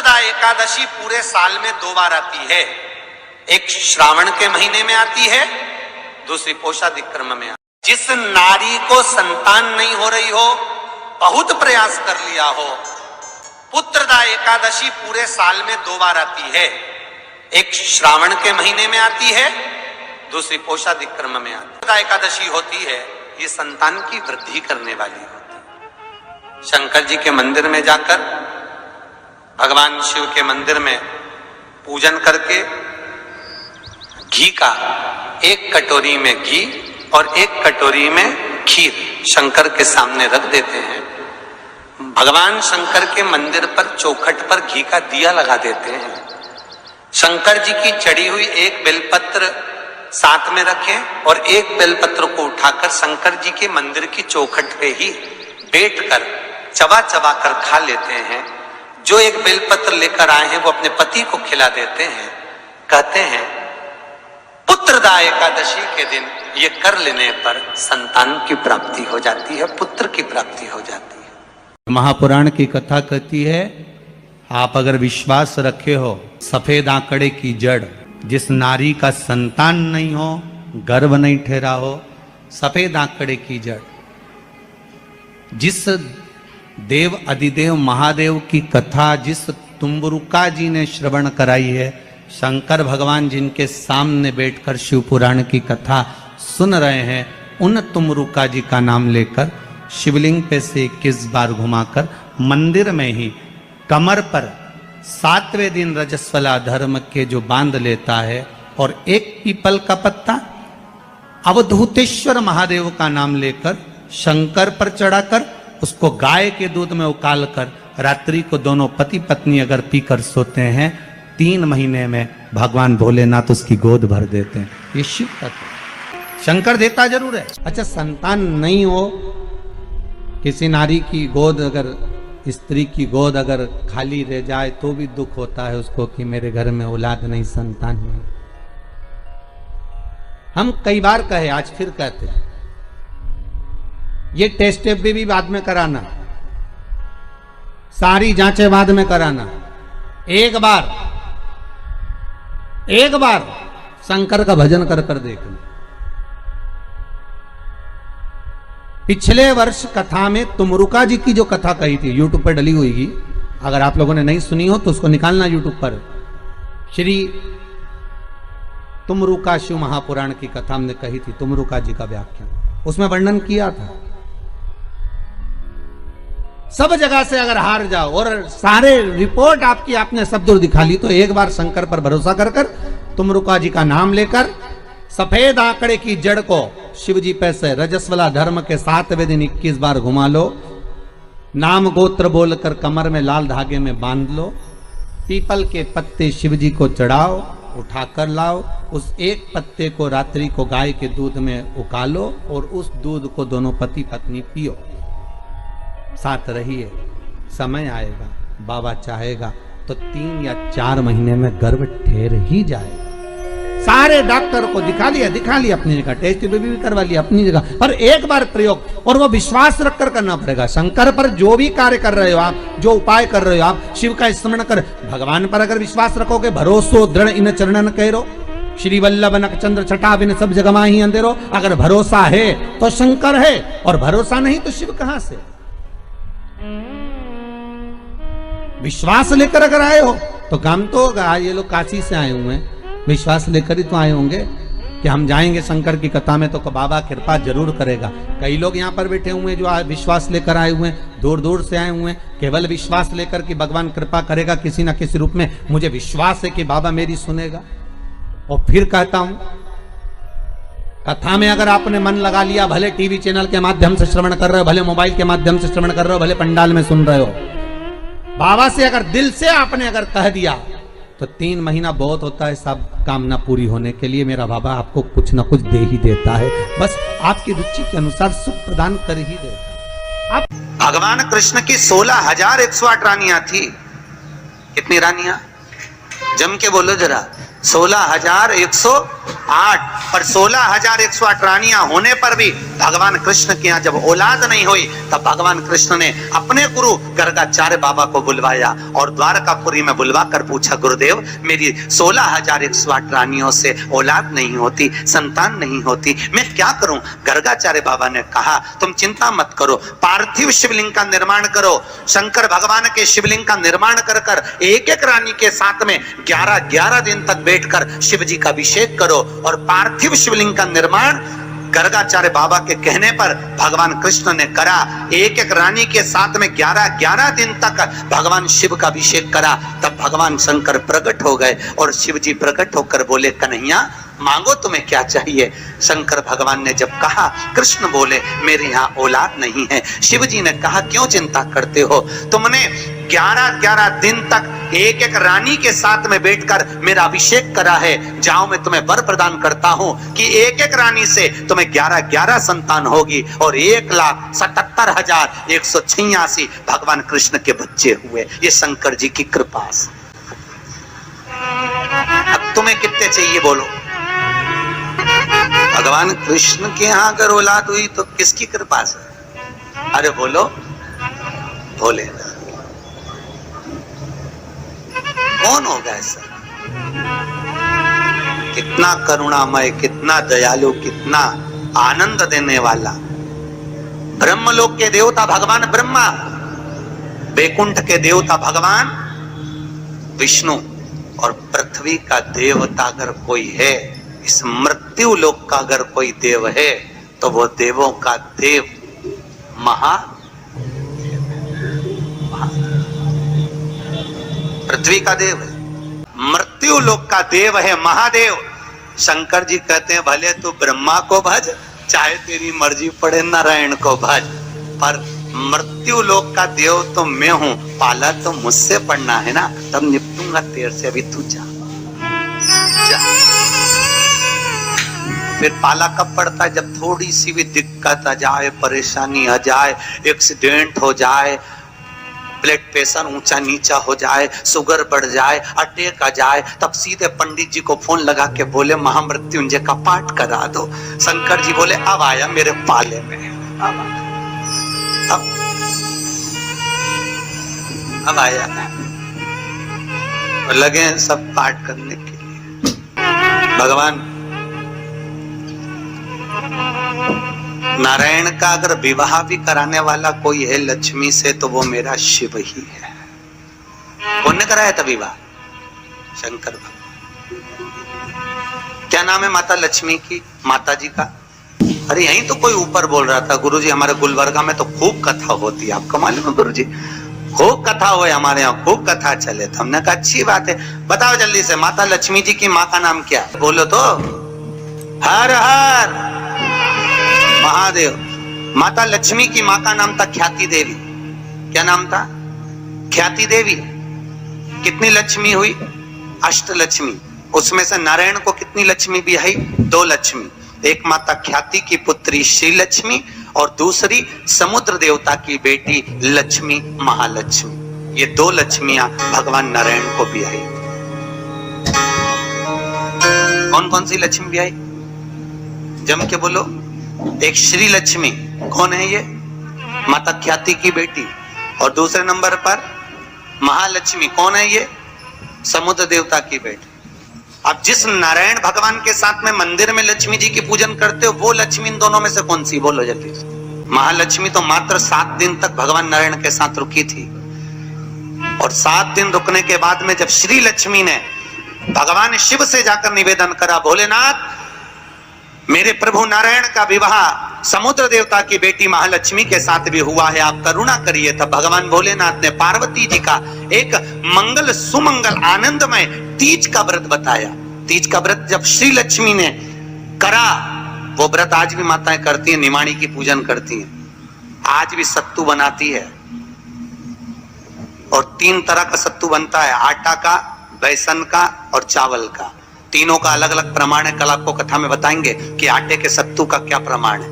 पुत्रदा एकादशी पूरे साल में 2 बार आती है। एक श्रावण के महीने में आती है, दूसरी पोषादिक्रम में। जिस नारी को संतान नहीं हो रही हो, बहुत प्रयास कर लिया हो, पुत्रदा एकादशी पूरे साल में 2 बार आती है। एक श्रावण के महीने में आती है, दूसरी पोषादिक्रम में आती है। पुत्रदा एकादशी होती है, ये संतान की वृद्धि करने वाली होती है। शंकर जी के मंदिर में जाकर, भगवान शिव के मंदिर में पूजन करके घी का 1 कटोरी में घी और 1 कटोरी में खीर शंकर के सामने रख देते हैं। भगवान शंकर के मंदिर पर चौखट पर घी का दिया लगा देते हैं। शंकर जी की चढ़ी हुई 1 बेलपत्र साथ में रखें और 1 बेलपत्र को उठाकर शंकर जी के मंदिर की चौखट पे ही बैठकर चबा चबा कर खा लेते हैं। जो 1 बेलपत्र लेकर आए हैं वो अपने पति को खिला देते हैं। कहते हैं पुत्रदा एकादशी के दिन ये कर लेने पर संतान की प्राप्ति हो जाती है, पुत्र की प्राप्ति हो जाती है। महापुराण की कथा कहती है, आप अगर विश्वास रखे हो, सफेद आंकड़े की जड़, जिस नारी का संतान नहीं हो, गर्भ नहीं ठहरा हो, सफेद आंकड़े की जड़, जिस देव अधिदेव महादेव की कथा जिस तुम्बरुका जी ने श्रवण कराई है, शंकर भगवान जिनके सामने बैठकर शिव पुराण की कथा सुन रहे हैं, उन तुम्बरुका जी का नाम लेकर शिवलिंग पे से 21 बार घुमाकर मंदिर में ही कमर पर 7वें दिन रजस्वला धर्म के जो बांध लेता है और 1 पीपल का पत्ता अवधूतेश्वर महादेव का नाम लेकर शंकर पर चढ़ाकर उसको गाय के दूध में उकाल कर रात्रि को दोनों पति पत्नी अगर पीकर सोते हैं, 3 महीने में भगवान भोलेनाथ उसकी गोद भर देते हैं। ये शिव तत्व। शंकर देता जरूर है। अच्छा, संतान नहीं हो, किसी नारी की गोद अगर, स्त्री की गोद अगर खाली रह जाए तो भी दुख होता है उसको कि मेरे घर में औलाद नहीं, संतान नहीं। हम कई बार कहे, आज फिर कहते हैं, ये टेस्ट भी बाद में कराना, सारी जांचें बाद में कराना। एक बार शंकर का भजन कर कर देखना। पिछले वर्ष कथा में तुमरुका जी की जो कथा कही थी, यूट्यूब पर डली हुई, अगर आप लोगों ने नहीं सुनी हो तो उसको निकालना यूट्यूब पर। श्री तुमरुका शिव महापुराण की कथा हमने कही थी, तुमरुका जी का व्याख्यान, उसमें वर्णन किया था। सब जगह से अगर हार जाओ और सारे रिपोर्ट आपकी आपने सब दूर दिखा ली, तो एक बार शंकर पर भरोसा कर कर तुमरुका जी का नाम लेकर सफेद आंकड़े की जड़ को शिव जी पे से रजस्वला धर्म के 7वें दिन 21 बार घुमा लो। नाम गोत्र बोलकर कमर में लाल धागे में बांध लो। पीपल के पत्ते शिव जी को चढ़ाओ, उठाकर लाओ। उस 1 पत्ते को रात्रि को गाय के दूध में उकालो और उस दूध को दोनों पति पत्नी पियो। साथ रहिए, समय आएगा, बाबा चाहेगा तो 3 या 4 महीने में गर्भ ठहर ही जाएगा। सारे डॉक्टर को दिखा लिया अपनी जगह, टेस्ट भी करवा लिया अपनी जगह, पर एक बार प्रयोग, और वो विश्वास रखकर करना पड़ेगा। शंकर पर जो भी कार्य कर रहे हो आप, जो उपाय कर रहे हो आप, शिव का स्मरण कर, भगवान पर अगर विश्वास रखोगे, भरोसो दृढ़ इन चरणन कहो, श्री वल्लभ नक चंद्र छटा बिन सब जगमा ही अंधेरो। अगर भरोसा है तो शंकर है, और भरोसा नहीं तो शिव कहां से। विश्वास लेकर अगर आए हो तो काम तो होगा। ये लोग काशी से आए हुए हैं, विश्वास लेकर ही तो आए होंगे कि हम जाएंगे शंकर की कथा में तो बाबा कृपा जरूर करेगा। कई लोग यहाँ पर बैठे हुए हैं जो विश्वास लेकर आए हुए हैं, दूर दूर से आए हुए हैं, केवल विश्वास लेकर कि भगवान कृपा करेगा किसी ना किसी रूप में, मुझे विश्वास है कि बाबा मेरी सुनेगा। और फिर कहता हूं, कथा में अगर आपने मन लगा लिया, भले टीवी चैनल के माध्यम से श्रवण कर रहे हो, भले मोबाइल के माध्यम से श्रवण कर रहे हो, भले पंडाल में सुन रहे हो, बाबा से अगर दिल से आपने अगर कह दिया तो 3 महीना बहुत होता है सब कामना पूरी होने के लिए। मेरा बाबा आपको कुछ ना कुछ दे ही देता है, बस आपकी रुचि के अनुसार सुख प्रदान कर ही देता है। भगवान कृष्ण की 16,108 रानियां थी। कितनी रानियां? जम के बोलो जरा। 16,108 8 और 16,108 रानियां होने पर भी भगवान कृष्ण के यहाँ जब औलाद नहीं हुई, तब भगवान कृष्ण ने अपने गुरु गर्गाचार्य बाबा को बुलवाया और द्वारकापुरी में बुलवा कर पूछा, गुरुदेव मेरी 16,108 रानियों से औलाद नहीं होती, संतान नहीं होती, मैं क्या करूं? गर्गाचार्य बाबा ने कहा, तुम चिंता मत करो, पार्थिव शिवलिंग का निर्माण करो। शंकर भगवान के शिवलिंग का निर्माण कर कर एक एक रानी के साथ में 11-11 दिन तक बैठकर शिव जी का अभिषेक करो। और पार्थिव शिवलिंग का निर्माण गर्गाचार्य बाबा के कहने पर भगवान कृष्ण ने करा। एक एक रानी के साथ में 11-11 दिन तक भगवान शिव का अभिषेक करा। तब भगवान शंकर प्रकट हो गए और शिव जी प्रकट होकर बोले, कन्हैया मांगो तुम्हें क्या चाहिए? शंकर भगवान ने जब कहा, कृष्ण बोले मेरे यहाँ औलाद नहीं है। शिव जी ने कहा, क्यों चिंता करते हो? तुमने 11-11 दिन तक एक एक रानी के साथ में बैठकर मेरा अभिषेक करा है। जाओ मैं तुम्हें वर प्रदान करता हूं कि एक एक रानी से तुम्हें 11-11 संतान होगी और 1,77,186 भगवान कृष्ण के बच्चे हुए। ये शंकर जी की कृपा से। अब तुम्हें कितने चाहिए बोलो? भगवान कृष्ण के यहाँ अगर औलाद हुई तो किसकी कृपा से? अरे बोलो, बोले कौन होगा ऐसा? कितना करुणामय, कितना दयालु, कितना आनंद देने वाला। ब्रह्मलोक के देवता भगवान ब्रह्मा, वैकुंठ के देवता भगवान विष्णु और पृथ्वी का देवता अगर कोई है, इस मृत्यु लोक का अगर कोई देव है, तो वो देवों का देव पृथ्वी का देव है, मृत्यु लोक का देव है महादेव। शंकर जी कहते हैं, भले तू ब्रह्मा को भज, चाहे तेरी मर्जी पड़े नारायण को भज, पर मृत्यु लोक का देव तो मैं हूं, पाला तो मुझसे पड़ना है ना, तब निपटूंगा तेरे से। अभी तू जा। फिर पाला कब पड़ता है? जब थोड़ी सी भी दिक्कत आ जाए, परेशानी आ जाए, एक्सीडेंट हो जाए, ब्लड प्रेशर ऊंचा नीचा हो जाए, शुगर बढ़ जाए, अटैक आ जाए, तब सीधे पंडित जी को फोन लगा के बोले महामृत्युंजय का पाठ करा दो। शंकर जी बोले, अब आया मेरे पाले में, अब आया। और लगे सब पाठ करने के लिए। भगवान नारायण का अगर विवाह भी कराने वाला कोई है लक्ष्मी से, तो वो मेरा शिव ही है। कौन ने कराया था विवाह? शंकर भगवान। क्या नाम है माता लक्ष्मी की, माता जी का? अरे यहीं तो कोई ऊपर बोल रहा था, गुरुजी हमारे गुलबर्गा में तो खूब कथा होती है, आपको मालूम है गुरुजी? खूब कथा हुए हमारे यहाँ, खूब कथा चले। तो हमने कहा अच्छी बात है, बताओ जल्दी से माता लक्ष्मी जी की माँ का नाम क्या? बोलो तो। हर हर महादेव। माता लक्ष्मी की माँ का नाम था ख्याति देवी। क्या नाम था? ख्याति देवी। कितनी लक्ष्मी हुई? अष्टलक्ष्मी। उसमें से नारायण को कितनी लक्ष्मी भी आई? 2 लक्ष्मी। एक माता ख्याति की पुत्री श्री लक्ष्मी और दूसरी समुद्र देवता की बेटी लक्ष्मी महालक्ष्मी। ये 2 लक्ष्मियां भगवान नारायण को भी आई। कौन कौन सी लक्ष्मी भी आई? जम के बोलो। एक श्री लक्ष्मी, कौन है ये? माता ख्याति की बेटी। और दूसरे नंबर पर महालक्ष्मी, कौन है ये? समुद्र देवता की बेटी। अब जिस नारायण भगवान के साथ में मंदिर में लक्ष्मी जी की पूजन करते हो, वो लक्ष्मी इन दोनों में से कौन सी? बोलो जल्दी। महालक्ष्मी तो मात्र 7 दिन तक भगवान नारायण के साथ रुकी थी, और 7 दिन रुकने के बाद में जब श्री लक्ष्मी ने भगवान शिव से जाकर निवेदन करा, भोलेनाथ मेरे प्रभु नारायण का विवाह समुद्र देवता की बेटी महालक्ष्मी के साथ भी हुआ है, आप करुणा करिए। तब भगवान भोलेनाथ ने पार्वती जी का एक मंगल सुमंगल आनंदमय तीज का व्रत बताया। तीज का व्रत जब श्री लक्ष्मी ने करा, वो व्रत आज भी माताएं करती हैं, निमाणी की पूजन करती हैं। आज भी सत्तू बनाती है, और 3 तरह का सत्तू बनता है, आटा का, बेसन का और चावल का। तीनों का अलग अलग प्रमाण है। कल आपको कथा में बताएंगे कि आटे के सत्तू का क्या प्रमाण है,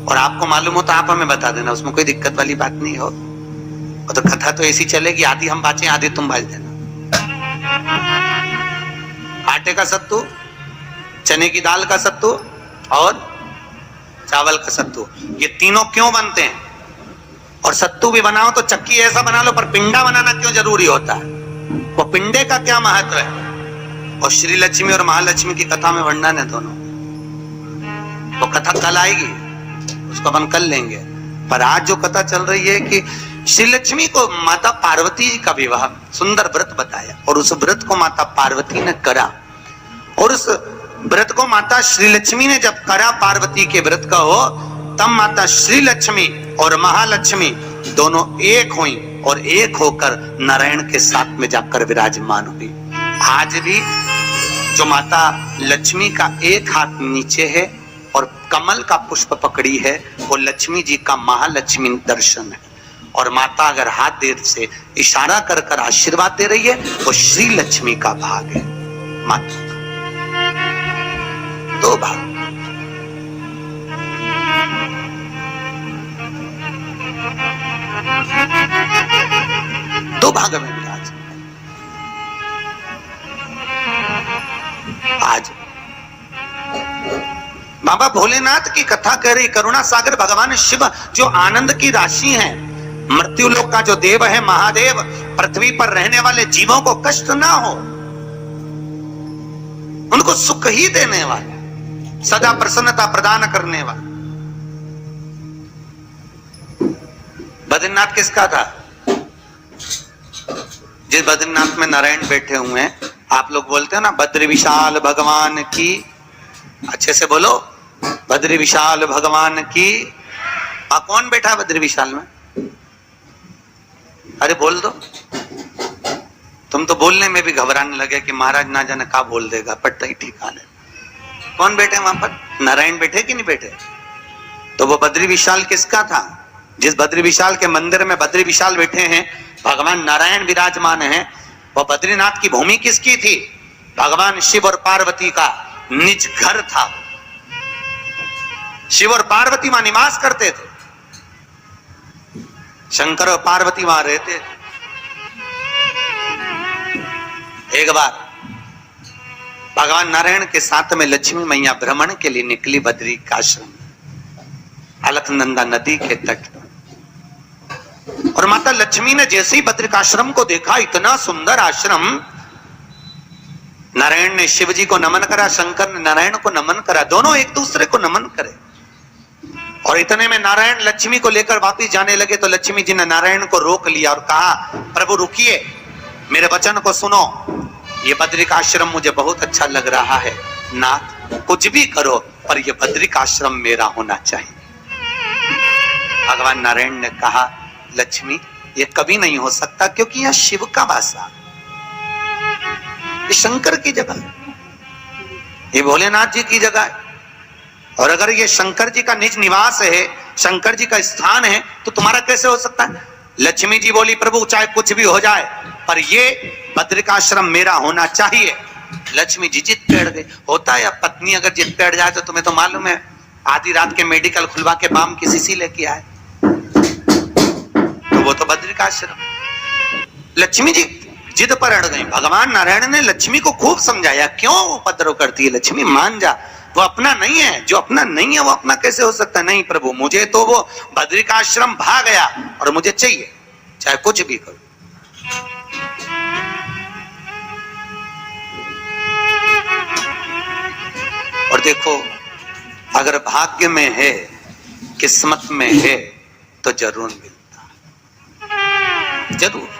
और आपको मालूम हो तो आप हमें बता देना, उसमें कोई दिक्कत वाली बात नहीं हो। और तो कथा तो ऐसी चलेगी, आधी हम बाँचे आधी तुम बाज देना। आटे का सत्तू चने की दाल का सत्तू और चावल का सत्तू, ये तीनों क्यों बनते हैं? और सत्तू भी बनाओ तो चक्की ऐसा बना लो, पर पिंडा बनाना क्यों जरूरी होता है? वो पिंडे का क्या महत्व है? और श्री लक्ष्मी और महालक्ष्मी की कथा में वर्णन है दोनों। वो कथा कल आएगी, उसको अपन कल लेंगे। पर आज जो कथा चल रही है कि श्री लक्ष्मी को माता पार्वती जी का विवाह, सुंदर व्रत बताया, और उस व्रत को माता पार्वती ने करा। और उस व्रत को माता श्री लक्ष्मी ने जब करा, पार्वती के व्रत का हो, तब माता श्री लक्ष्मी और महालक्ष्मी दोनों एक हुई और एक होकर नारायण के साथ में जाकर विराजमान हुई। आज भी जो माता लक्ष्मी का एक हाथ नीचे है और कमल का पुष्प पकड़ी है, वो लक्ष्मी जी का महालक्ष्मी दर्शन है। और माता अगर हाथ देर से इशारा कर कर आशीर्वाद दे रही है, वो श्री लक्ष्मी का भाग है। माता दो भाग, दो भाग में विराज। आज बाबा भोलेनाथ की कथा कह रही, करुणा सागर भगवान शिव जो आनंद की राशि हैं, मृत्यु लोक का जो देव है महादेव, पृथ्वी पर रहने वाले जीवों को कष्ट ना हो, उनको सुख ही देने वाले, सदा प्रसन्नता प्रदान करने वाले। बद्रीनाथ किसका था? जिस बद्रीनाथ में नारायण बैठे हुए हैं, आप लोग बोलते हो ना बद्री विशाल भगवान की, अच्छे से बोलो, बद्री विशाल भगवान की। कौन बैठा है बद्री विशाल में? अरे बोल दो। तुम तो बोलने में भी घबराने लगे कि महाराज ना जाने क्या बोल देगा, पट्टा ही ठिकाने। कौन बैठे वहां पर? नारायण बैठे कि नहीं बैठे? तो वो बद्री विशाल किसका था? जिस बद्री विशाल के मंदिर में बद्री विशाल बैठे हैं, भगवान नारायण विराजमान हैं, वो बद्रीनाथ की भूमि किसकी थी? भगवान शिव और पार्वती का निज घर था। शिव और पार्वती वहां निवास करते थे, शंकर और पार्वती वहां रहते थे। एक बार भगवान नारायण के साथ में लक्ष्मी मैया भ्रमण के लिए निकली बद्री का आश्रम, अलकनंदा नदी के तट पर। और माता लक्ष्मी ने जैसे ही बद्रिकाश्रम को देखा, इतना सुंदर आश्रम, नारायण ने शिव जी को नमन करा, शंकर ने नारायण को नमन करा, दोनों एक दूसरे को नमन करे। और इतने में नारायण लक्ष्मी को लेकर वापिस जाने लगे, तो लक्ष्मी जी ने नारायण को रोक लिया और कहा, प्रभु रुकिए, मेरे वचन को सुनो, ये बद्रिकाश्रम मुझे बहुत अच्छा लग रहा है, नाथ कुछ भी करो पर ये बद्रिकाश्रम मेरा होना चाहिए। भगवान नारायण ने कहा, लक्ष्मी ये कभी नहीं हो सकता, क्योंकि यह शिव का वासा, ये शंकर की जगह है, ये भोलेनाथ जी की जगह है। और अगर ये शंकर जी का निज निवास है, शंकर जी का स्थान है, तो तुम्हारा कैसे हो सकता है? लक्ष्मी जी बोली, प्रभु चाहे कुछ भी हो जाए पर ये बद्रिकाश्रम मेरा होना चाहिए। लक्ष्मी जी जिद बैठ गई। होता है, अब पत्नी अगर जिद बैठ जाए तो तुम्हें तो मालूम है, आधी रात के मेडिकल खुलवा के बाम की शीशी लेके आए, तो वो तो बद्रिकाश्रम। लक्ष्मी जी जिद पर अड़ गई। भगवान नारायण ने लक्ष्मी को खूब समझाया, क्यों उपद्रव करती है लक्ष्मी, मान जा, वो अपना नहीं है, जो अपना नहीं है वो अपना कैसे हो सकता है? नहीं प्रभु, मुझे तो वो बद्रिकाश्रम भाग गया और मुझे चाहिए, चाहे कुछ भी करो। और देखो, अगर भाग्य में है, किस्मत में है, तो जरूर मिलता है, जरूर।